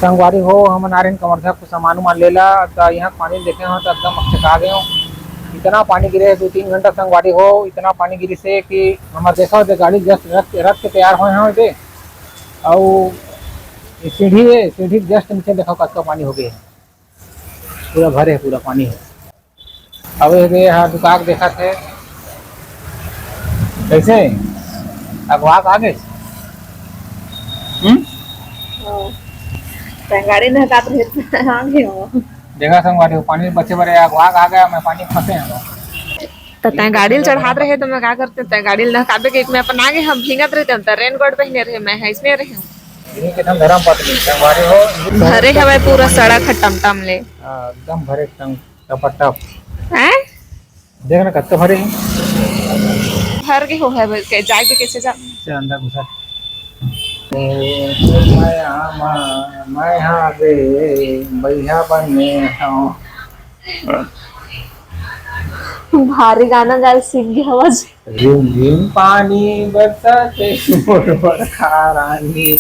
संगवारी हो हम नारायण कमरधा कुछ सामान उमान लेला तो यहाँ पानी देखे हो तो एकदम चका गए हो। इतना पानी गिरे 2-3 घंटा संगवारी हो इतना पानी गिरी से कि हमारे देखा हो गाड़ी जस्ट रख के तैयार हुए हैं दे और सीढ़ी है सीढ़ी जस्ट नीचे देखो कच्चा पानी हो गया है पूरा भरे पूरा पानी है। अब ये हाँ दुकान देखा थे कैसे अगवा आगे गाड़ी में हकात रहे आगे हो देखा संगवारी हो पानी बच्चे बड़े अगवा आ गया मैं पानी फंसे हैं तो तय गाड़ी चढ़ाते रहे तो मैं क्या करते तय गाड़ी नहकाबे के मैं अपन आगे हम भींगत रहते हम रेन कोट पहने रहे मैं इसमें रहे एकदम धर्म पत्नी संगवारी हो भरे हवे पूरा सड़क है टमटम ले एकदम भरे टप हैं देखना कत्तो भरे हैं भर के हो है के जाए के कैसे जा से अंदर घुसा मैं यहाँ बे बढ़िया बने भारी गाना गाए सीख गया आवाज झिम झिम पानी बरसाते मोर बरखा रानी।